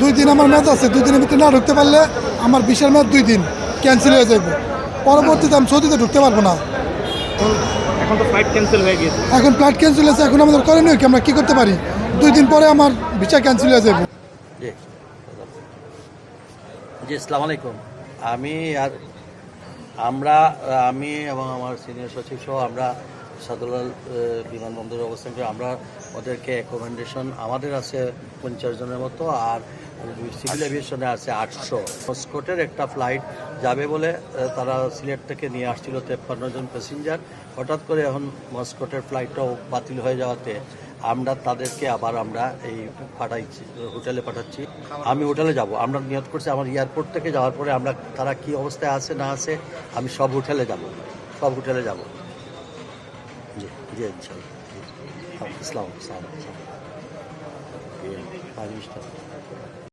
2 দিন আমার ম্যাচ আছে, 2 দিনের ভিতরে না ঢুকতে পারলে আমার বিশাল ম্যাচ 2 দিন ক্যান্সেল হয়ে যাবে। পরবর্তীতে আমি সৌদিতে ঢুকতে পারবো না। এখন তো ফ্লাইট ক্যান্সেল হয়ে গিয়েছে। এখন ফ্লাইট ক্যান্সেল হয়েছে, এখন আমাদের করণীয় কি, আমরা কী করতে পারি? 2 দিন পরে আমার ভিসা ক্যান্সেল হয়ে যাবে। জি জি, আসসালামু আলাইকুম। আমি এবং আমার সিনিয়র সচিব সহ আমরা সাদুল্লাহ বিমানবন্দরে অবস্থান করি। আমরা ওদেরকে অ্যাকোমোডেশন আমাদের আছে 50 জনের মতো, আর সিভিল এভিয়েশনে আছে 800। মস্কোটের একটা ফ্লাইট যাবে বলে তারা সিলেট থেকে নিয়ে আসছিল 53 জন প্যাসেঞ্জার। হঠাৎ করে এখন মস্কোটের ফ্লাইটটাও বাতিল হয়ে যাওয়াতে আমরা তাদেরকে আবার এই হোটেলে পাঠাচ্ছি। আমি হোটেলে যাব, আমরা নিয়ত করছি আমার এয়ারপোর্ট থেকে যাওয়ার পরে তারা কি অবস্থায় আছে না আছে আমি সব হোটেলে যাব। জি জি, ইনশাআল্লাহ। ইসলাম।